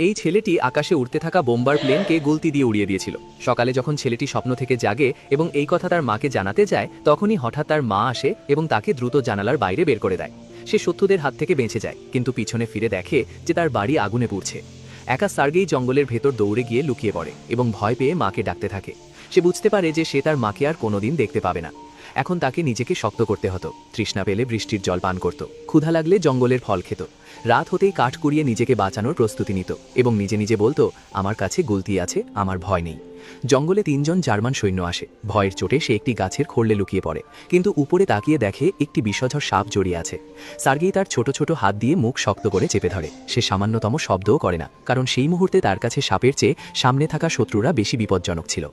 এই ছেলেটি আকাশে উড়তে থাকা বোম্বার প্লেনকে গুলতি দিয়ে উড়িয়ে দিয়েছিল। সকালে যখন ছেলেটি স্বপ্ন থেকে জাগে এবং এই কথা তার মাকে জানাতে যায়, তখনই হঠাৎ তার মা আসে এবং তাকে দ্রুত জানালার বাইরে বের করে দেয়। সে শত্রুদের হাত থেকে বেঁচে যায়, কিন্তু পিছনে ফিরে দেখে যে তার বাড়ি আগুনে পুড়ছে। একা সার্গেই জঙ্গলের ভেতর দৌড়ে গিয়ে লুকিয়ে পড়ে এবং ভয় পেয়ে মাকে ডাকতে থাকে। সে বুঝতে পারে যে সে তার মাকে আর কোনোদিন দেখতে পাবে না। এখন তাকে নিজেকে শক্ত করতে হতো। তৃষ্ণা পেলে বৃষ্টির জল পান করত, ক্ষুধা লাগলে জঙ্গলের ফল খেত। রাত হতেই কাঠ কুড়িয়ে নিজেকে বাঁচানোর প্রস্তুতি নিত এবং নিজে নিজে বলতো, আমার কাছে গুলতি আছে, আমার ভয় নেই। জঙ্গলে 3 জন জার্মান সৈন্য আসে। ভয়ের চোটে সে একটি গাছের খোরলে লুকিয়ে পড়ে, কিন্তু উপরে তাকিয়ে দেখে একটি বিষধর সাপ জড়িয়ে আছে। সার্গেই তার ছোট ছোট হাত দিয়ে মুখ শক্ত করে চেপে ধরে। সে সামান্যতম শব্দও করে না, কারণ সেই মুহূর্তে তার কাছে সাপের চেয়ে সামনে থাকা শত্রুরা বেশি বিপজ্জনক ছিল।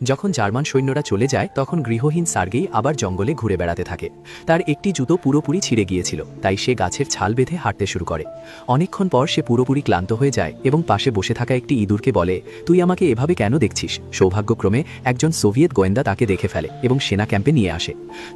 যখন জার্মান সৈন্যরা চলে যায়, তখন গৃহহীন সার্গেই আবার জঙ্গলে ঘুরে বেড়াতে থাকে। তার একটি জুতো পুরোপুরি ছিঁড়ে গিয়েছিল, তাই সে গাছের ছাল বেঁধে হাঁটতে শুরু করে। অনেকক্ষণ পর সে পুরোপুরি ক্লান্ত হয়ে যায় এবং পাশে বসে থাকা একটি ইঁদুরকে বলে, তুই আমাকে এভাবে কেন দেখছিস? সৌভাগ্যক্রমে একজন সোভিয়েত গোয়েন্দা তাকে দেখে ফেলে এবং সেনা ক্যাম্পে নিয়ে আসে।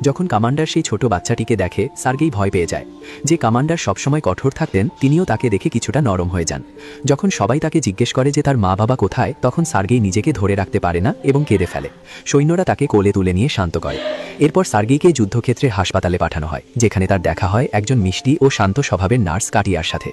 যখন কমান্ডার সেই ছোট বাচ্চাটিকে দেখে, সার্গেই ভয় পেয়ে যায়। যে কমান্ডার সবসময় কঠোর থাকতেন, তিনিও তাকে দেখে কিছুটা নরম হয়ে যান। যখন সবাই তাকে জিজ্ঞেস করে যে তার মা বাবা কোথায়, তখন সার্গেই নিজেকে ধরে রাখতে পারে না এবং কেঁদে ফেলে। সৈন্যরা তাকে কোলে তুলে নিয়ে শান্ত করে। এরপর সার্গেইকে যুদ্ধক্ষেত্রে হাসপাতালে পাঠানো হয়, যেখানে তার দেখা হয় একজন মিষ্টি ও শান্ত স্বভাবের নার্স কাটিয়ার সাথে।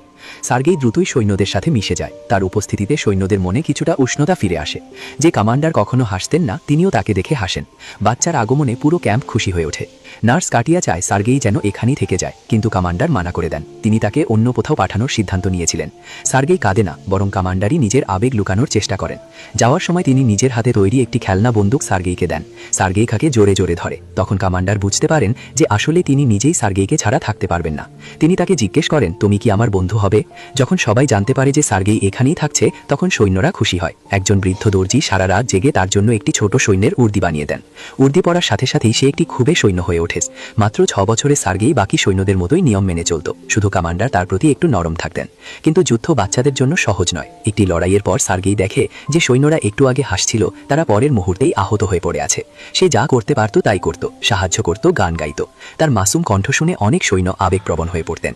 সার্গেই দ্রুতই সৈন্যদের সাথে মিশে যায়। তার উপস্থিতিতে সৈন্যদের মনে কিছুটা উষ্ণতা ফিরে আসে। যে কমান্ডার কখনো হাসতেন না, তিনিও তাকে দেখে হাসেন। বাচ্চার আগমনে পুরো ক্যাম্প খুশি হয়ে ওঠে। নার্স কাটিয়া চায় সার্গেই যেন এখানেই থেকে যায়, কিন্তু কমান্ডার মানা করে দেন। তিনি তাকে অন্য কোথাও পাঠানোর সিদ্ধান্ত নিয়েছিলেন। সার্গেই কাঁদে না, বরং কমান্ডারই নিজের আবেগ লুকানোর চেষ্টা করেন। যাওয়ার সময় তিনি নিজের হাতে তৈরি একটি খেলনা বন্দুক সার্গেইকে দেন। সার্গেই খাকে জোরে জোরে ধরে। তখন কমান্ডার বুঝতে পারেন যে আসলে তিনি নিজেই সার্গেইকে ছাড়া থাকতে পারবেন না। তিনি তাকে জিজ্ঞেস করেন, তুমি কি আমার বন্ধু হবে? যখন সবাই জানতে পারে যে সার্গেই এখানেই থাকছে, তখন সৈন্যরা খুশি হয়। একজন বৃদ্ধ দর্জি সারা রাত জেগে তার জন্য একটি ছোট সৈন্যের উর্দি বানিয়ে দেন। উর্দি পরার সাথে সাথেই সে একটি খুবই সৈন্য হয়ে ওঠে। মাত্র 6 বছরে সার্গেই বাকি সৈন্যদের মতোই নিয়ম মেনে চলত। শুধু কমান্ডার তার প্রতি একটু নরম থাকতেন। কিন্তু যুদ্ধ বাচ্চাদের জন্য সহজ নয়। একটি লড়াইয়ের পর সার্গেই দেখে যে সৈন্যরা একটু আগে হাসছিল, তারা পরের মুহূর্তেই আহত হয়ে পড়ে আছে। সে যা করতে পারত তাই করত, সাহায্য করত, গান গাইত। তার মাসুম কণ্ঠ শুনে অনেক সৈন্য আবেগপ্রবণ হয়ে পড়তেন।